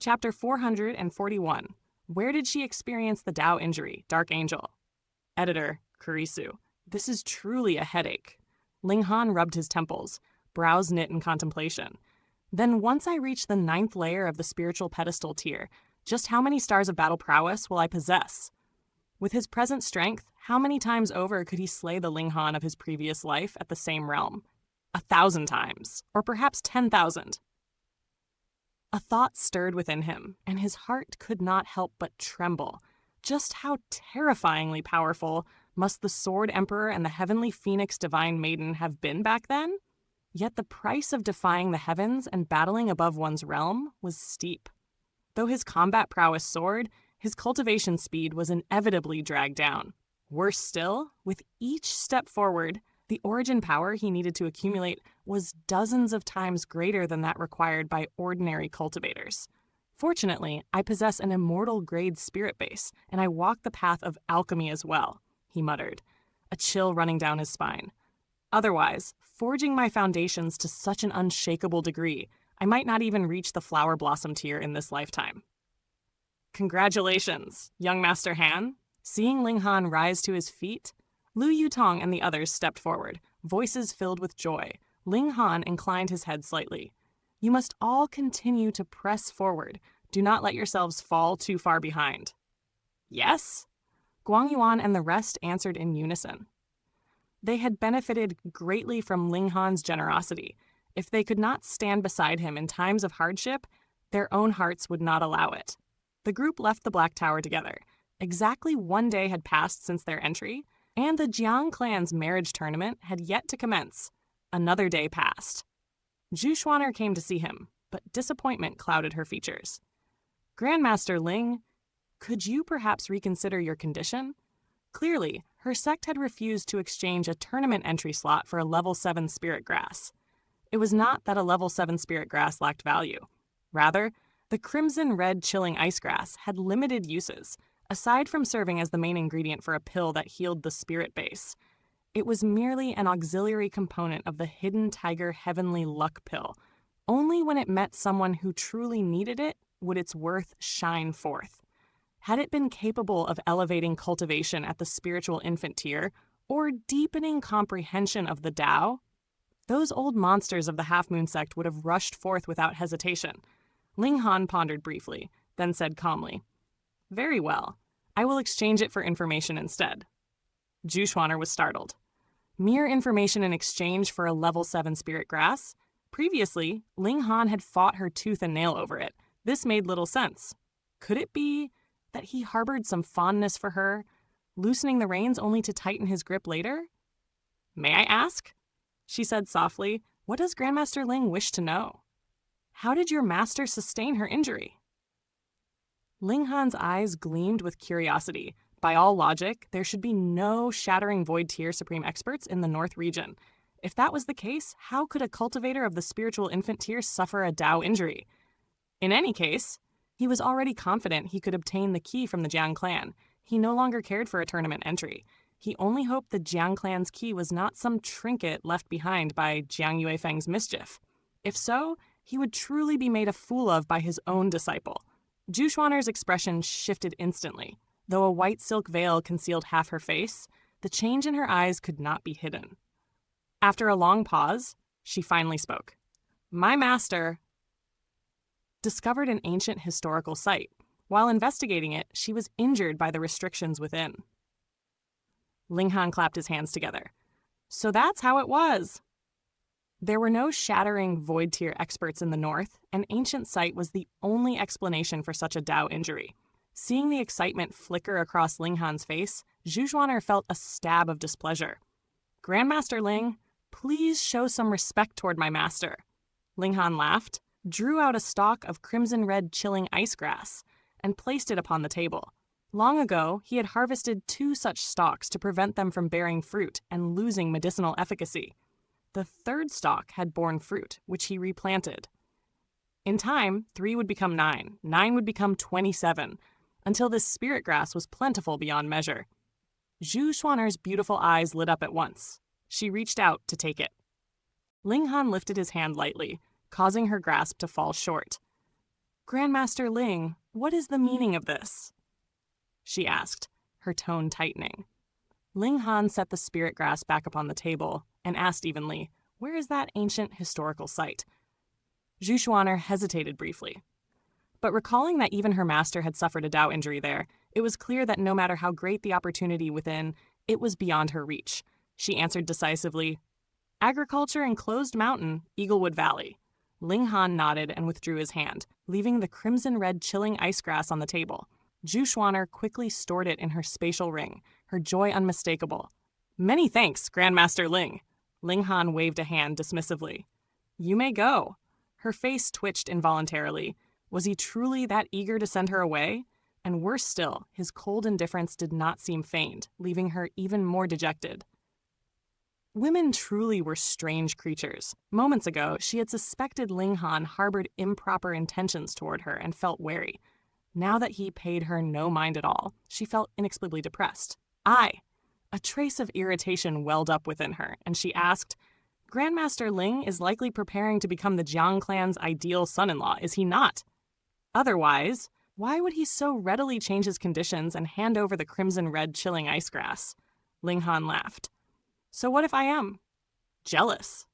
Chapter 441. Where did she experience the Dao injury, Dark Angel? Editor, Kurisu. This is truly a headache. Ling Han rubbed his temples, brows knit in contemplation. Then once I reach the 9th layer of the spiritual pedestal tier, just how many stars of battle prowess will I possess? With his present strength, how many times over could he slay the Ling Han of his previous life at the same realm? 1,000 times, or perhaps 10,000. A thought stirred within him, and his heart could not help but tremble. Just how terrifyingly powerful must the Sword Emperor and the Heavenly Phoenix Divine Maiden have been back then? Yet the price of defying the heavens and battling above one's realm was steep. Though his combat prowess soared, his cultivation speed was inevitably dragged down. Worse still, with each step forward, the origin power he needed to accumulate was dozens of times greater than that required by ordinary cultivators. Fortunately, I possess an immortal grade spirit base, and I walk the path of alchemy as well, he muttered, a chill running down his spine. Otherwise, forging my foundations to such an unshakable degree, I might not even reach the flower blossom tier in this lifetime. Congratulations, young Master Han. Seeing Ling Han rise to his feet, Lu Yutong and the others stepped forward, voices filled with joy. Ling Han inclined his head slightly. You must all continue to press forward. Do not let yourselves fall too far behind. Yes? Guang Yuan and the rest answered in unison. They had benefited greatly from Ling Han's generosity. If they could not stand beside him in times of hardship, their own hearts would not allow it. The group left the Black Tower together. Exactly 1 day had passed since their entry, and the Jiang clan's marriage tournament had yet to commence. Another day passed. Zhu Xuaner came to see him, but disappointment clouded her features. Grandmaster Ling, could you perhaps reconsider your condition? Clearly, her sect had refused to exchange a tournament entry slot for a level 7 spirit grass. It was not that a level 7 spirit grass lacked value. Rather, the crimson-red chilling ice grass had limited uses, aside from serving as the main ingredient for a pill that healed the spirit base. It was merely an auxiliary component of the Hidden Tiger Heavenly Luck pill. Only when it met someone who truly needed it would its worth shine forth. Had it been capable of elevating cultivation at the spiritual infant tier, or deepening comprehension of the Dao, those old monsters of the Half-Moon sect would have rushed forth without hesitation. Ling Han pondered briefly, then said calmly, Very well. I will exchange it for information instead. Zhu Xuaner was startled. Mere information in exchange for a level 7 spirit grass? Previously, Ling Han had fought her tooth and nail over it. This made little sense. Could it be that he harbored some fondness for her, loosening the reins only to tighten his grip later? May I ask? She said softly, What does Grandmaster Ling wish to know? How did your master sustain her injury? Ling Han's eyes gleamed with curiosity. By all logic, there should be no shattering void tier supreme experts in the North region. If that was the case, how could a cultivator of the spiritual infant tier suffer a Dao injury? In any case, he was already confident he could obtain the key from the Jiang clan. He no longer cared for a tournament entry. He only hoped the Jiang clan's key was not some trinket left behind by Jiang Yuefeng's mischief. If so, he would truly be made a fool of by his own disciple. Zhu Xuaner's expression shifted instantly. Though a white silk veil concealed half her face, the change in her eyes could not be hidden. After a long pause, she finally spoke. My master discovered an ancient historical site. While investigating it, she was injured by the restrictions within. Ling Han clapped his hands together. So that's how it was. There were no shattering void tier experts in the north. An ancient site was the only explanation for such a Dao injury. Seeing the excitement flicker across Ling Han's face, Zhu Xuaner felt a stab of displeasure. Grandmaster Ling, please show some respect toward my master. Ling Han laughed, drew out a stalk of crimson-red chilling ice grass, and placed it upon the table. Long ago, he had harvested 2 such stalks to prevent them from bearing fruit and losing medicinal efficacy. The 3rd stalk had borne fruit, which he replanted. In time, 3 would become 9, 9 would become 27, until this spirit grass was plentiful beyond measure. Zhu Xuaner's beautiful eyes lit up at once. She reached out to take it. Ling Han lifted his hand lightly, causing her grasp to fall short. Grandmaster Ling, what is the meaning of this? She asked, her tone tightening. Ling Han set the spirit grass back upon the table and asked evenly, where is that ancient historical site? Zhu Xuan'er hesitated briefly. But recalling that even her master had suffered a Dao injury there, it was clear that no matter how great the opportunity within, it was beyond her reach. She answered decisively, Agriculture Enclosed Mountain, Eaglewood Valley. Ling Han nodded and withdrew his hand, leaving the crimson-red chilling ice grass on the table. Zhu Xuan'er quickly stored it in her spatial ring, her joy unmistakable. Many thanks, Grandmaster Ling. Ling Han waved a hand dismissively. You may go. Her face twitched involuntarily. Was he truly that eager to send her away? And worse still, his cold indifference did not seem feigned, leaving her even more dejected. Women truly were strange creatures. Moments ago, she had suspected Ling Han harbored improper intentions toward her and felt wary. Now that he paid her no mind at all, she felt inexplicably depressed. A trace of irritation welled up within her, and she asked, Grandmaster Ling is likely preparing to become the Jiang clan's ideal son-in-law, is he not? Otherwise, why would he so readily change his conditions and hand over the crimson-red chilling ice grass? Ling Han laughed. So what if I am? Jealous.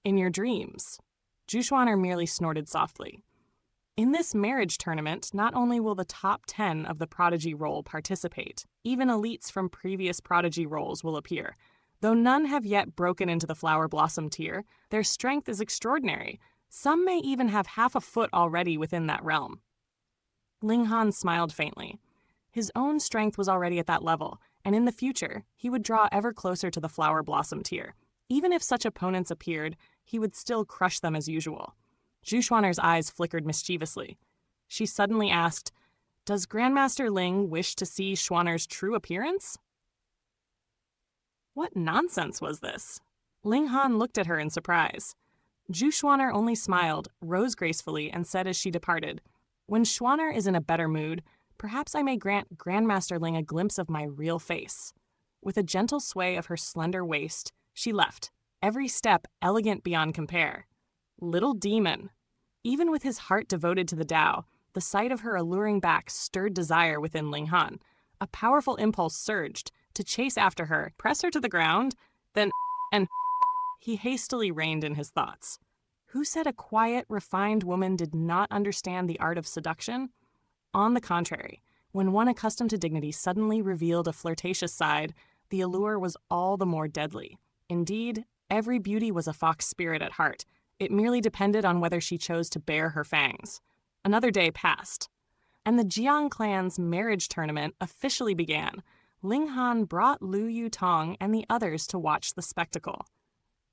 In your dreams. Zhu Xuan'er merely snorted softly. In this marriage tournament, not only will the top 10 of the prodigy roll participate, even elites from previous prodigy rolls will appear. Though none have yet broken into the flower blossom tier, their strength is extraordinary. Some may even have half a foot already within that realm. Ling Han smiled faintly. His own strength was already at that level, and in the future, he would draw ever closer to the flower blossom tier. Even if such opponents appeared, he would still crush them as usual. Zhu Xuan'er's eyes flickered mischievously. She suddenly asked, Does Grandmaster Ling wish to see Xuan'er's true appearance? What nonsense was this? Ling Han looked at her in surprise. Zhu Xuan'er only smiled, rose gracefully, and said as she departed, When Xuan'er is in a better mood, perhaps I may grant Grandmaster Ling a glimpse of my real face. With a gentle sway of her slender waist, she left, every step elegant beyond compare. Little demon. Even with his heart devoted to the Dao, the sight of her alluring back stirred desire within Ling Han. A powerful impulse surged to chase after her, press her to the ground, then and he hastily reined in his thoughts. Who said a quiet, refined woman did not understand the art of seduction? On the contrary, when one accustomed to dignity suddenly revealed a flirtatious side, the allure was all the more deadly. Indeed, every beauty was a fox spirit at heart. It merely depended on whether she chose to bare her fangs. Another day passed, and the Jiang clan's marriage tournament officially began. Ling Han brought Lu Yutong and the others to watch the spectacle.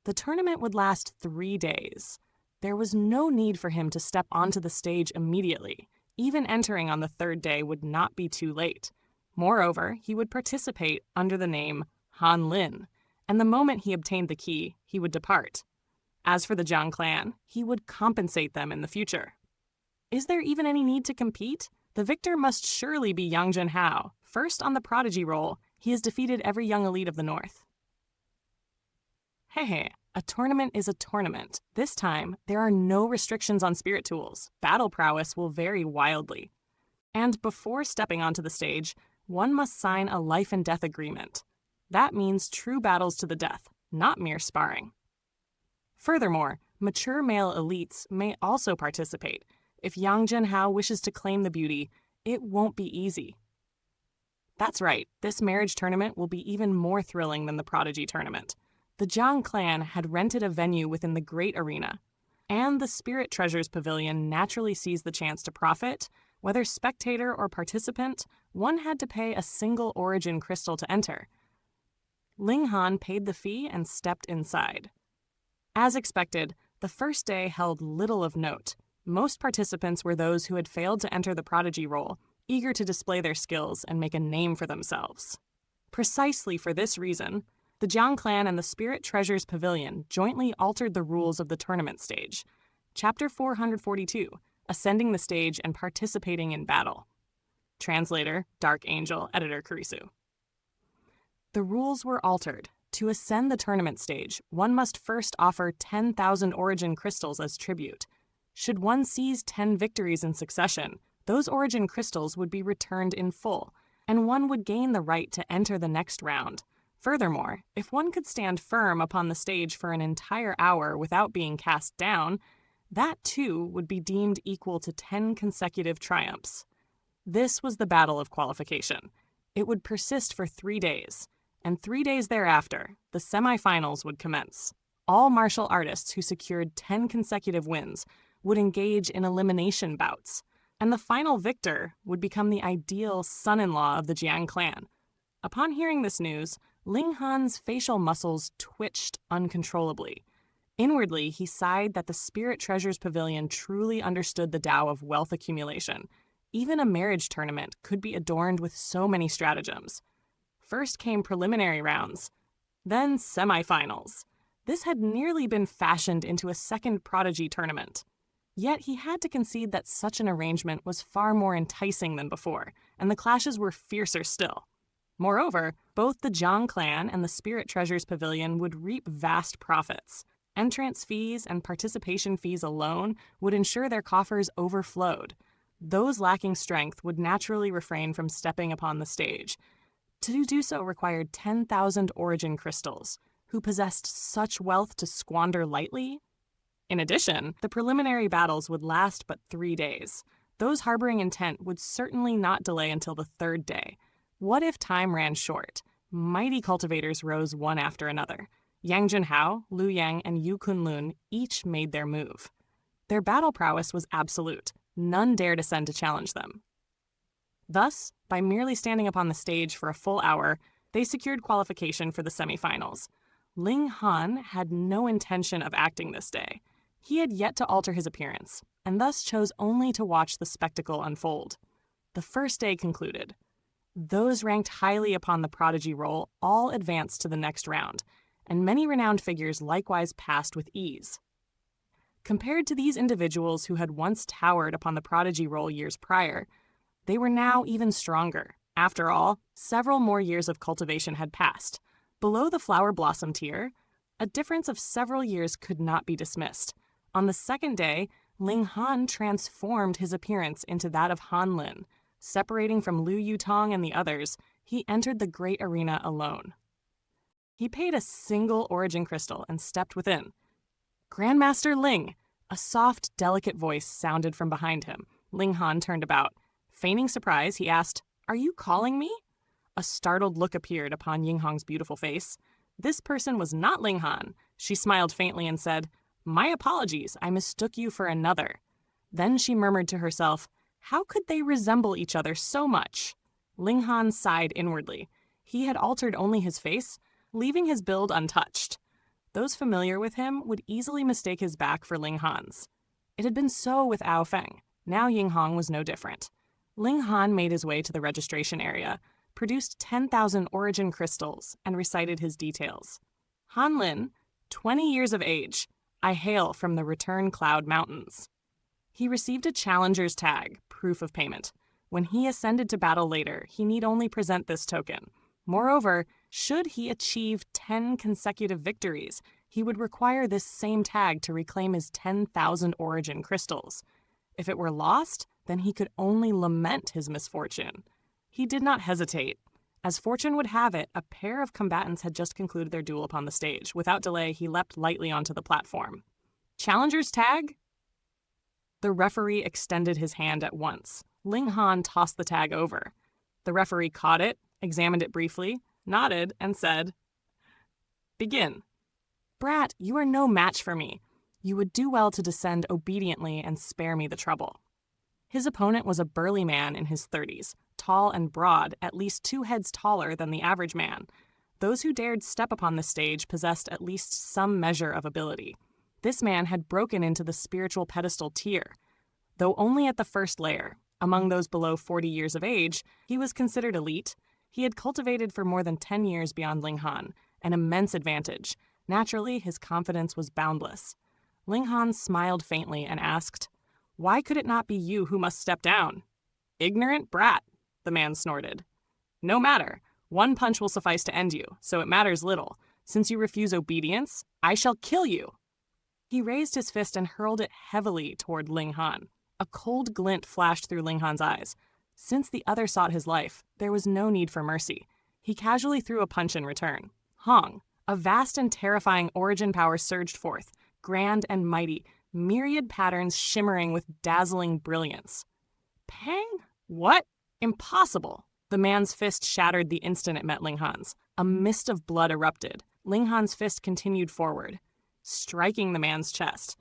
The tournament would last 3 days. There was no need for him to step onto the stage immediately. Even entering on the 3rd day would not be too late. Moreover, he would participate under the name Han Lin, and the moment he obtained the key, he would depart. As for the Jiang clan, he would compensate them in the future. Is there even any need to compete? The victor must surely be Yang Junhao. First on the prodigy roll, he has defeated every young elite of the north. Hey, a tournament is a tournament. This time, there are no restrictions on spirit tools. Battle prowess will vary wildly. And before stepping onto the stage, one must sign a life and death agreement. That means true battles to the death, not mere sparring. Furthermore, mature male elites may also participate. If Yang Junhao wishes to claim the beauty, it won't be easy. That's right, this marriage tournament will be even more thrilling than the Prodigy tournament. The Jiang clan had rented a venue within the Great Arena, and the Spirit Treasures Pavilion naturally seized the chance to profit. Whether spectator or participant, one had to pay a single origin crystal to enter. Ling Han paid the fee and stepped inside. As expected, the first day held little of note. Most participants were those who had failed to enter the prodigy role, eager to display their skills and make a name for themselves. Precisely for this reason, the Jiang clan and the Spirit Treasures Pavilion jointly altered the rules of the tournament stage. Chapter 442, Ascending the Stage and Participating in Battle. Translator, Dark Angel, Editor Kurisu. The rules were altered. To ascend the tournament stage, one must first offer 10,000 origin crystals as tribute. Should one seize 10 victories in succession, those origin crystals would be returned in full, and one would gain the right to enter the next round. Furthermore, if one could stand firm upon the stage for an entire hour without being cast down, that too would be deemed equal to 10 consecutive triumphs. This was the battle of qualification. It would persist for 3 days, and 3 days thereafter, the semifinals would commence. All martial artists who secured 10 consecutive wins would engage in elimination bouts, and the final victor would become the ideal son-in-law of the Jiang clan. Upon hearing this news, Ling Han's facial muscles twitched uncontrollably. Inwardly, he sighed that the Spirit Treasures Pavilion truly understood the Tao of wealth accumulation. Even a marriage tournament could be adorned with so many stratagems. First came preliminary rounds, then semifinals. This had nearly been fashioned into a second prodigy tournament. Yet he had to concede that such an arrangement was far more enticing than before, and the clashes were fiercer still. Moreover, both the Jiang clan and the Spirit Treasures Pavilion would reap vast profits. Entrance fees and participation fees alone would ensure their coffers overflowed. Those lacking strength would naturally refrain from stepping upon the stage. To do so required 10,000 origin crystals, who possessed such wealth to squander lightly. In addition, the preliminary battles would last but 3 days. Those harboring intent would certainly not delay until the 3rd day. What if time ran short? Mighty cultivators rose one after another. Yang Junhao, Liu Yang, and Yu Kunlun each made their move. Their battle prowess was absolute. None dared ascend to challenge them. Thus, by merely standing upon the stage for a full hour, they secured qualification for the semifinals. Ling Han had no intention of acting this day. He had yet to alter his appearance, and thus chose only to watch the spectacle unfold. The first day concluded. Those ranked highly upon the prodigy roll all advanced to the next round, and many renowned figures likewise passed with ease. Compared to these individuals who had once towered upon the prodigy roll years prior, they were now even stronger. After all, several more years of cultivation had passed. Below the flower blossom tier, a difference of several years could not be dismissed. On the second day, Ling Han transformed his appearance into that of Han Lin. Separating from Liu Yutong and the others, he entered the great arena alone. He paid a single origin crystal and stepped within. "Grandmaster Ling!" A soft, delicate voice sounded from behind him. Ling Han turned about. Feigning surprise, he asked, "Are you calling me?" A startled look appeared upon Yinghong's beautiful face. This person was not Ling Han. She smiled faintly and said, "My apologies, I mistook you for another." Then she murmured to herself, "How could they resemble each other so much?" Ling Han sighed inwardly. He had altered only his face, leaving his build untouched. Those familiar with him would easily mistake his back for Ling Han's. It had been so with Ao Feng. Now Yinghong was no different. Ling Han made his way to the registration area, produced 10,000 origin crystals, and recited his details. Han Lin, 20 years of age. I hail from the Return Cloud Mountains. He received a challenger's tag, proof of payment. When he ascended to battle later, he need only present this token. Moreover, should he achieve 10 consecutive victories, he would require this same tag to reclaim his 10,000 origin crystals. If it were lost, then he could only lament his misfortune. He did not hesitate. As fortune would have it, a pair of combatants had just concluded their duel upon the stage. Without delay, he leapt lightly onto the platform. "Challenger's tag?" The referee extended his hand at once. Ling Han tossed the tag over. The referee caught it, examined it briefly, nodded, and said, "Begin." "Brat, you are no match for me. You would do well to descend obediently and spare me the trouble." His opponent was a burly man in his 30s, tall and broad, at least 2 heads taller than the average man. Those who dared step upon the stage possessed at least some measure of ability. This man had broken into the spiritual pedestal tier. Though only at the first layer, among those below 40 years of age, he was considered elite. He had cultivated for more than 10 years beyond Ling Han, an immense advantage. Naturally, his confidence was boundless. Ling Han smiled faintly and asked, "Why could it not be you who must step down?" "Ignorant brat," the man snorted. "No matter. 1 punch will suffice to end you, so it matters little. Since you refuse obedience, I shall kill you." He raised his fist and hurled it heavily toward Ling Han. A cold glint flashed through Ling Han's eyes. Since the other sought his life, there was no need for mercy. He casually threw a punch in return. Hong, a vast and terrifying origin power surged forth, grand and mighty, myriad patterns shimmering with dazzling brilliance. Pang? What? Impossible! The man's fist shattered the instant it met Ling Han's. A mist of blood erupted. Ling Han's fist continued forward, striking the man's chest.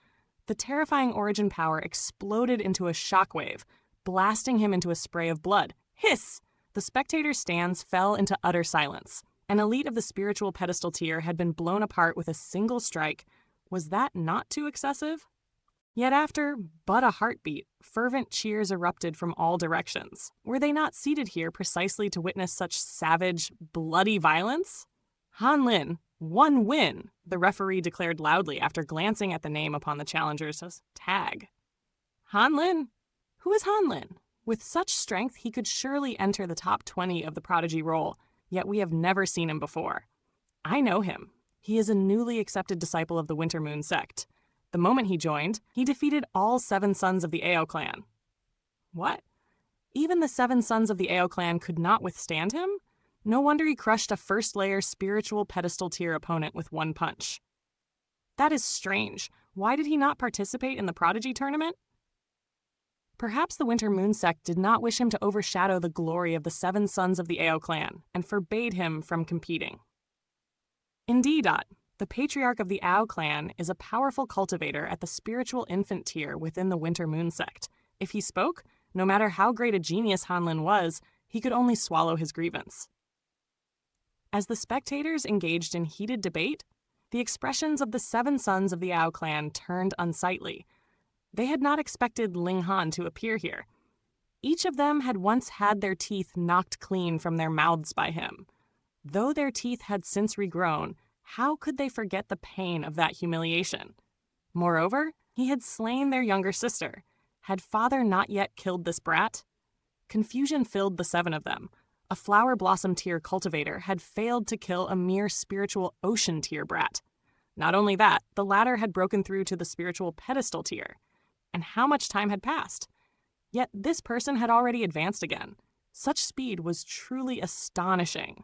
The terrifying origin power exploded into a shockwave, blasting him into a spray of blood. Hiss! The spectator's stands fell into utter silence. An elite of the spiritual pedestal tier had been blown apart with a single strike. Was that not too excessive? Yet after but a heartbeat, fervent cheers erupted from all directions. Were they not seated here precisely to witness such savage, bloody violence? Han Lin, one win, the referee declared loudly after glancing at the name upon the challenger's tag. Han Lin? Who is Han Lin? With such strength, he could surely enter the top 20 of the prodigy roll, yet we have never seen him before. I know him. He is a newly accepted disciple of the Winter Moon sect. The moment he joined, he defeated all 7 sons of the Ao clan. What? Even the 7 sons of the Ao clan could not withstand him? No wonder he crushed a first-layer spiritual pedestal tier opponent with one punch. That is strange. Why did he not participate in the prodigy tournament? Perhaps the Winter Moon sect did not wish him to overshadow the glory of the 7 sons of the Ao clan and forbade him from competing. Indeed, the patriarch of the Ao clan is a powerful cultivator at the spiritual infant tier within the Winter Moon sect. If he spoke, no matter how great a genius Han Lin was, he could only swallow his grievance. As the spectators engaged in heated debate, the expressions of the 7 sons of the Ao clan turned unsightly. They had not expected Ling Han to appear here. Each of them had once had their teeth knocked clean from their mouths by him. Though their teeth had since regrown, how could they forget the pain of that humiliation? Moreover, he had slain their younger sister. Had father not yet killed this brat? Confusion filled the 7 of them. A flower blossom tier cultivator had failed to kill a mere spiritual ocean tier brat. Not only that, the latter had broken through to the spiritual pedestal tier. And how much time had passed? Yet this person had already advanced again. Such speed was truly astonishing.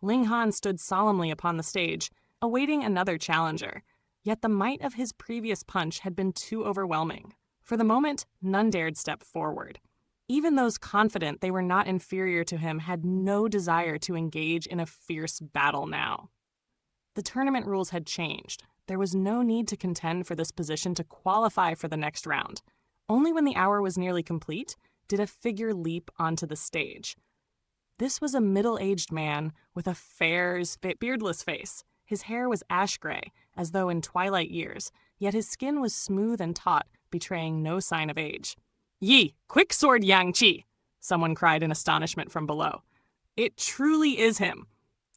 Ling Han stood solemnly upon the stage, awaiting another challenger, yet the might of his previous punch had been too overwhelming. For the moment, none dared step forward. Even those confident they were not inferior to him had no desire to engage in a fierce battle now. The tournament rules had changed. There was no need to contend for this position to qualify for the next round. Only when the hour was nearly complete did a figure leap onto the stage. This was a middle-aged man with a fair, beardless face. His hair was ash-gray, as though in twilight years, yet his skin was smooth and taut, betraying no sign of age. "Yi, quick sword Yang Qi!" someone cried in astonishment from below. "It truly is him.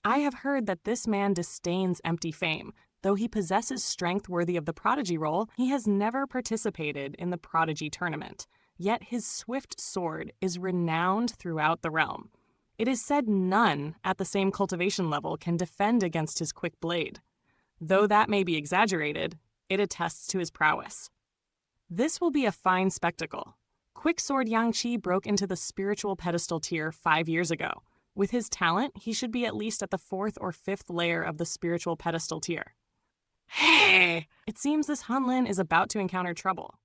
I have heard that this man disdains empty fame. Though he possesses strength worthy of the prodigy role, he has never participated in the prodigy tournament. Yet his swift sword is renowned throughout the realm. It is said none at the same cultivation level can defend against his quick blade. Though that may be exaggerated, it attests to his prowess. This will be a fine spectacle. Quicksword Yang Qi broke into the spiritual pedestal tier 5 years ago. With his talent, he should be at least at the 4th or 5th layer of the spiritual pedestal tier. Hey! It seems this Han Lin is about to encounter trouble.